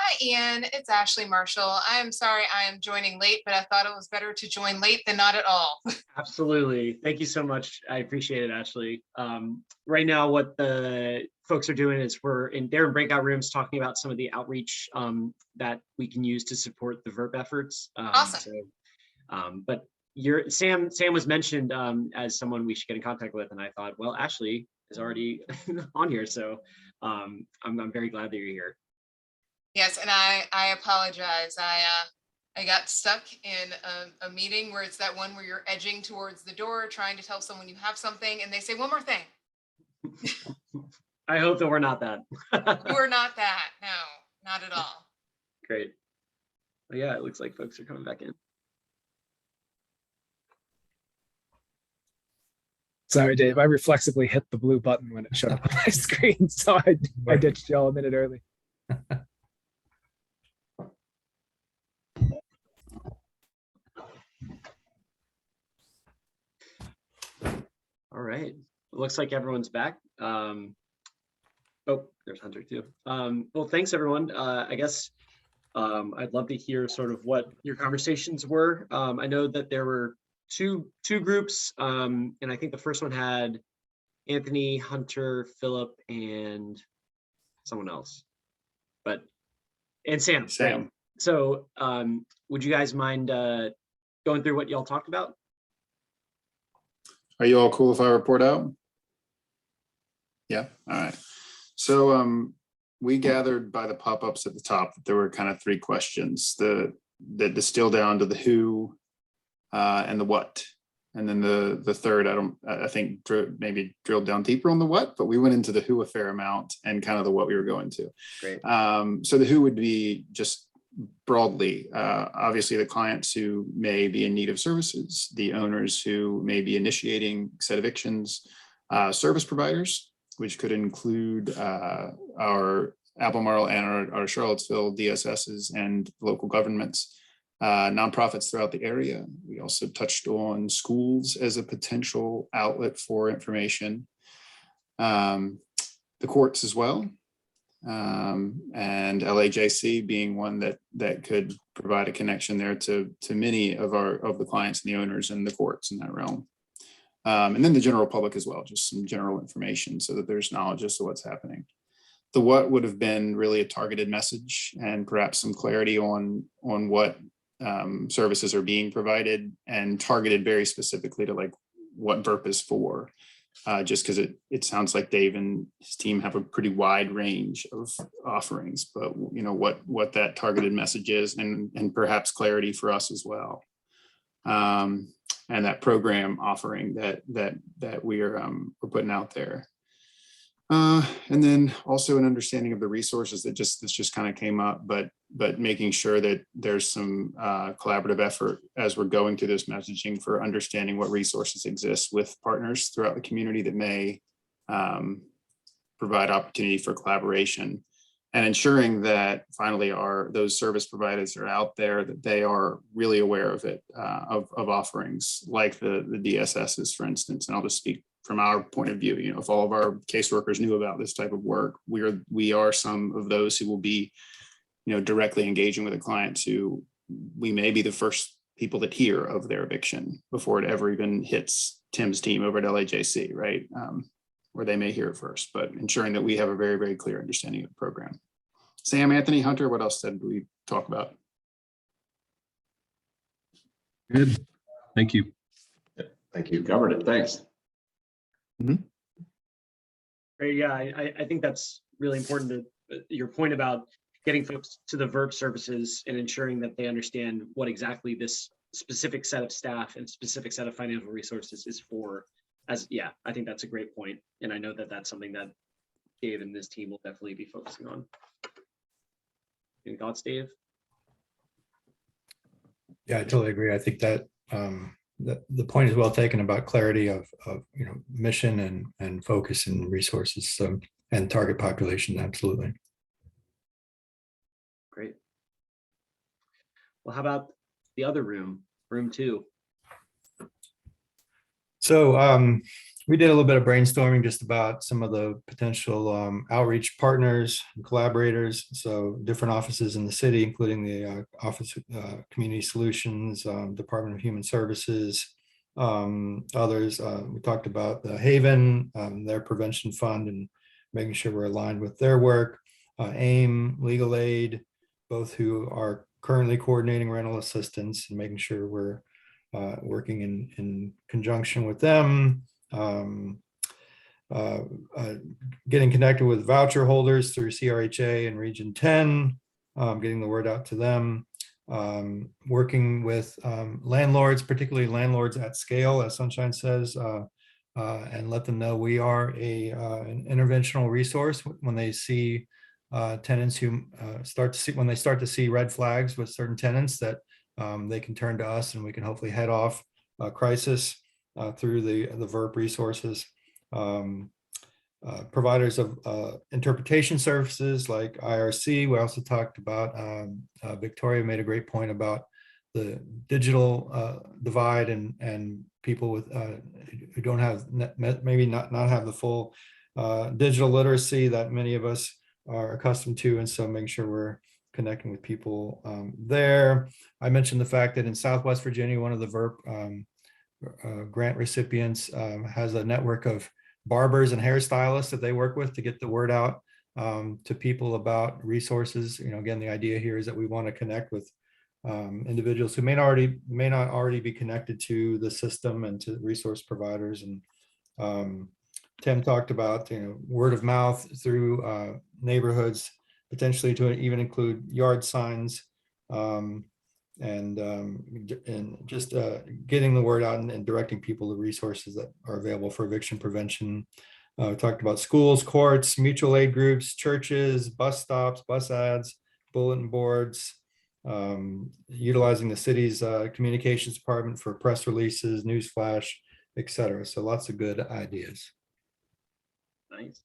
Speaker 17: Hi, Ian. It's Ashley Marshall. I am sorry I am joining late, but I thought it was better to join late than not at all.
Speaker 1: Absolutely. Thank you so much. I appreciate it, Ashley. Right now, what the folks are doing is they're in breakout rooms talking about some of the outreach that we can use to support the VERP efforts.
Speaker 17: Awesome.
Speaker 1: But Sam was mentioned as someone we should get in contact with, and I thought, well, Ashley is already on here, so I'm very glad that you're here.
Speaker 17: Yes, and I apologize. I got stuck in a meeting where it's that one where you're edging towards the door, trying to tell someone you have something, and they say one more thing.
Speaker 1: I hope that we're not that.
Speaker 17: You are not that. No, not at all.
Speaker 1: Great. Well, yeah, it looks like folks are coming back in.
Speaker 4: Sorry, Dave. I reflexively hit the blue button when it showed up on my screen, so I ditched y'all a minute early.
Speaker 1: All right. It looks like everyone's back. Oh, there's Hunter too. Well, thanks everyone. I guess I'd love to hear sort of what your conversations were. I know that there were two groups, and I think the first one had Anthony, Hunter, Philip, and someone else, and Sam. Right? So would you guys mind going through what y'all talked about?
Speaker 12: Are you all cool if I report out? Yeah, all right. So we gathered by the pop-ups at the top that there were kind of three questions that distill down to the who and the what. And then the third, I think maybe drilled down deeper on the what, but we went into the who a fair amount and kind of the what we were going to.
Speaker 1: Great.
Speaker 12: So the who would be just broadly, obviously the clients who may be in need of services, the owners who may be initiating said evictions, service providers, which could include our Albemarle and our Charlottesville DSSs and local governments, nonprofits throughout the area. We also touched on schools as a potential outlet for information, the courts as well, and LAJC being one that could provide a connection there to many of the clients and the owners and the courts in that realm. And then the general public as well, just some general information so that there's knowledge as to what's happening. The what would have been really a targeted message and perhaps some clarity on what services are being provided and targeted very specifically to like what VERP is for. just because it sounds like Dave and his team have a pretty wide range of offerings, but you know, what that targeted message is, and perhaps clarity for us as well. And that program offering that we're putting out there. And then also an understanding of the resources that this just kind of came up, but making sure that there's some collaborative effort as we're going through this messaging for understanding what resources exist with partners throughout the community that may provide opportunity for collaboration, and ensuring that finally those service providers are out there, that they are really aware of it, of offerings like the DSSs, for instance. And I'll just speak from our point of view. You know, if all of our caseworkers knew about this type of work, we are some of those who will be, you know, directly engaging with the clients who we may be the first people that hear of their eviction before it ever even hits Tim's team over at LAJC, right? Where they may hear it first, but ensuring that we have a very, very clear understanding of the program. Sam, Anthony, Hunter, what else did we talk about?
Speaker 9: Good. Thank you.
Speaker 11: Thank you. Covered it. Thanks.
Speaker 1: Great. Yeah, I think that's really important to your point about getting folks to the VERP services and ensuring that they understand what exactly this specific set of staff and specific set of financial resources is for. Yeah, I think that's a great point. And I know that that's something that Dave and this team will definitely be focusing on. Any thoughts, Dave?
Speaker 3: Yeah, I totally agree. I think that the point is well taken about clarity of you know, mission and focus and resources, and target population. Absolutely.
Speaker 1: Great. Well, how about the other room 2?
Speaker 3: So we did a little bit of brainstorming just about some of the potential outreach partners and collaborators. So different offices in the city, including the Office of Community Solutions, Department of Human Services, others. We talked about the Haven, their prevention fund, and making sure we're aligned with their work. AIM, Legal Aid, both who are currently coordinating rental assistance, and making sure we're working in conjunction with them. Getting connected with voucher holders through CRHA and Region 10, getting the word out to them. Working with landlords, particularly landlords at scale, as Sunshine says, and let them know we are an interventional resource when they see tenants who when they start to see red flags with certain tenants, that they can turn to us and we can hopefully head off a crisis through the VERP resources. Providers of interpretation services like IRC. We also talked about, Victoria made a great point about the digital divide and people with who don't have, maybe not have the full digital literacy that many of us are accustomed to. And so making sure we're connecting with people there. I mentioned the fact that in Southwest Virginia, one of the VERP grant recipients has a network of barbers and hairstylists that they work with to get the word out to people about resources. You know, again, the idea here is that we want to connect with individuals who may not already be connected to the system and to resource providers. And Tim talked about, you know, word of mouth through neighborhoods, potentially to even include yard signs, and just getting the word out and directing people to resources that are available for eviction prevention. We talked about schools, courts, mutual aid groups, churches, bus stops, bus ads, bulletin boards, utilizing the city's communications department for press releases, news flash, etc. So lots of good ideas.
Speaker 1: Nice.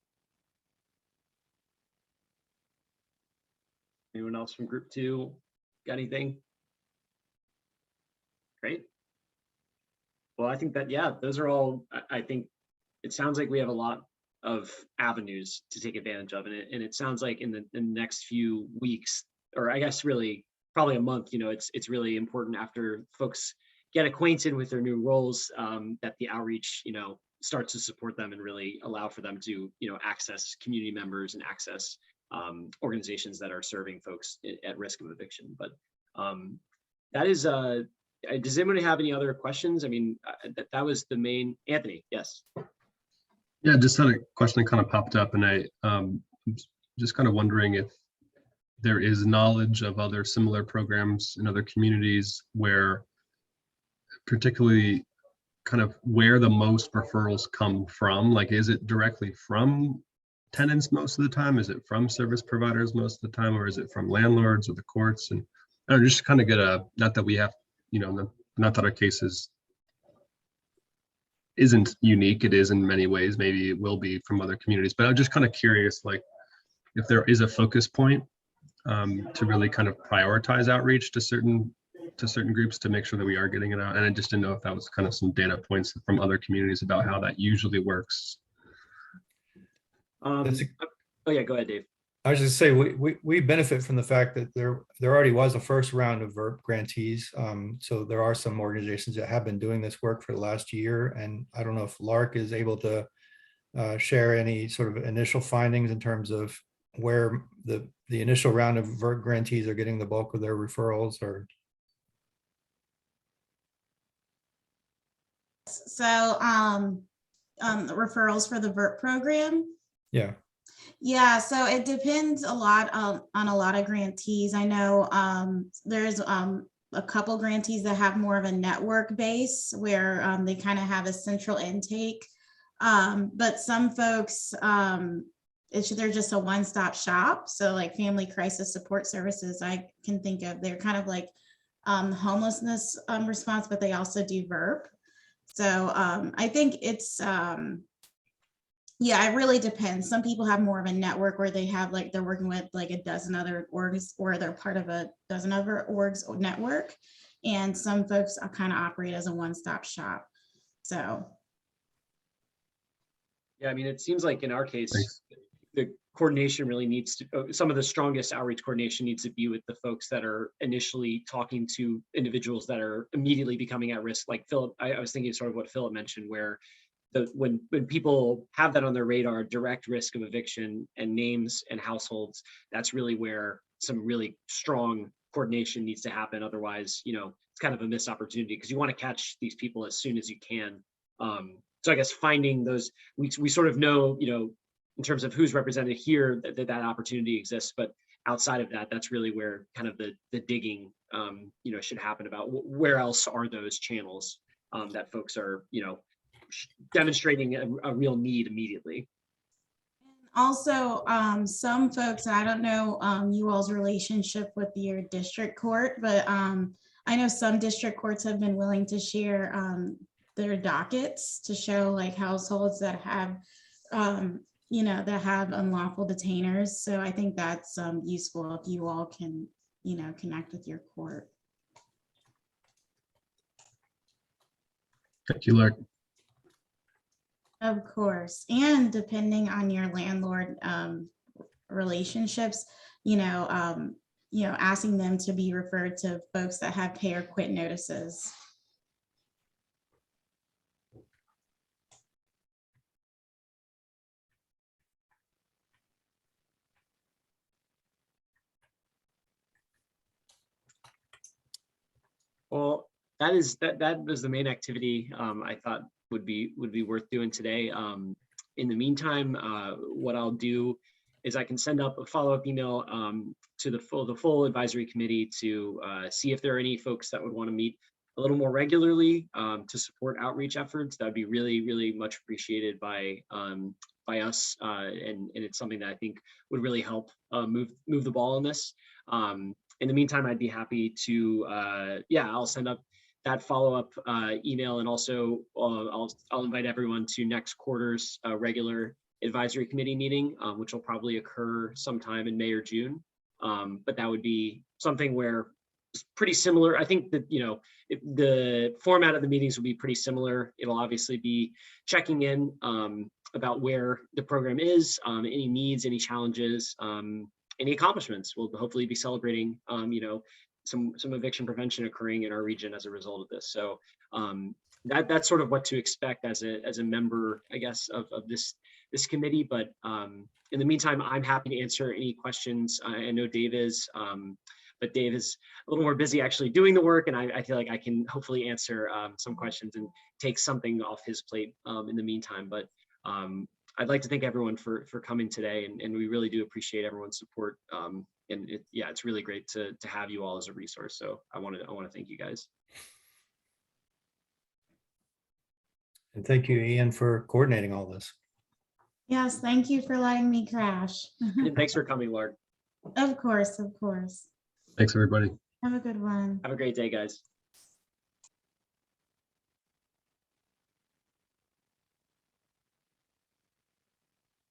Speaker 1: Anyone else from group 2 got anything? Great. Well, I think that, yeah, those are all, I think it sounds like we have a lot of avenues to take advantage of. And it sounds like in the next few weeks, or I guess really probably a month, you know, it's really important after folks get acquainted with their new roles, that the outreach, you know, starts to support them and really allow for them to, you know, access community members and access organizations that are serving folks at risk of eviction. But that is, does anybody have any other questions? I mean, that was the main. Anthony, yes.
Speaker 9: Yeah, just had a question that kind of popped up, and I'm just kind of wondering if there is knowledge of other similar programs in other communities where particularly kind of where the most referrals come from. Like, is it directly from tenants most of the time? Is it from service providers most of the time? Or is it from landlords or the courts? And I don't know, just kind of get a, not that we have, you know, not that our case isn't unique. It is in many ways. Maybe it will be from other communities, but I'm just kind of curious, like, if there is a focus point to really kind of prioritize outreach to certain groups to make sure that we are getting it out. And I just didn't know if that was kind of some data points from other communities about how that usually works.
Speaker 1: Oh yeah, go ahead, Dave.
Speaker 3: I was just say we benefit from the fact that there already was a first round of VERP grantees. So there are some organizations that have been doing this work for the last year, and I don't know if Lark is able to share any sort of initial findings in terms of where the initial round of VERP grantees are getting the bulk of their referrals. Or
Speaker 14: So referrals for the VERP program.
Speaker 3: yeah.
Speaker 14: Yeah, so it depends a lot on a lot of grantees. I know there's a couple grantees that have more of a network base where they kind of have a central intake. But some folks, they're just a one-stop shop. So like family crisis support services, I can think of, they're kind of like homelessness response, but they also do VERP. So I think it's, yeah, it really depends. Some people have more of a network where they have like, they're working with like a dozen other orgs, or they're part of a dozen other orgs or network. And some folks are kind of operate as a one-stop shop. So.
Speaker 1: Yeah, I mean, it seems like in our case, the coordination really needs to, some of the strongest outreach coordination needs to be with the folks that are initially talking to individuals that are immediately becoming at risk. Like Philip, I was thinking sort of what Philip mentioned, where when people have that on their radar, direct risk of eviction and names and households, that's really where some really strong coordination needs to happen. Otherwise, you know, it's kind of a missed opportunity because you want to catch these people as soon as you can. So I guess finding those, we sort of know, you know, in terms of who's represented here, that opportunity exists. But outside of that, that's really where kind of the digging, you know, should happen about where else are those channels that folks are, you know, demonstrating a real need immediately.
Speaker 14: Also, some folks, I don't know you all's relationship with your district court, but I know some district courts have been willing to share their dockets to show like households that have, you know, that have unlawful detainers. So I think that's useful if you all can, you know, connect with your court.
Speaker 9: Thank you, Lark.
Speaker 14: Of course, and depending on your landlord relationships, you know, asking them to be referred to folks that have pay or quit notices.
Speaker 1: Well, that was the main activity I thought would be worth doing today. In the meantime, what I'll do is I can send up a follow-up email to the full advisory committee to see if there are any folks that would want to meet a little more regularly to support outreach efforts. That would be really, really much appreciated by us, and it's something that I think would really help move the ball on this. In the meantime, I'd be happy to, yeah, I'll send up that follow-up email, and also I'll invite everyone to next quarter's regular advisory committee meeting, which will probably occur sometime in May or June. But that would be something where it's pretty similar. I think that, you know, the format of the meetings will be pretty similar. It'll obviously be checking in about where the program is, any needs, any challenges, any accomplishments. We'll hopefully be celebrating, you know, some eviction prevention occurring in our region as a result of this. So that's sort of what to expect as a member, I guess, of this committee. But in the meantime, I'm happy to answer any questions. I know Dave is, but Dave is a little more busy actually doing the work, and I feel like I can hopefully answer some questions and take something off his plate in the meantime. But I'd like to thank everyone for coming today, and we really do appreciate everyone's support. Yeah, it's really great to have you all as a resource. So I want to thank you guys.
Speaker 3: And thank you, Ian, for coordinating all this.
Speaker 14: Yes, thank you for letting me crash.
Speaker 1: And thanks for coming, Lark.
Speaker 14: Of course, of course.
Speaker 9: Thanks, everybody.
Speaker 14: Have a good one.
Speaker 1: Have a great day, guys.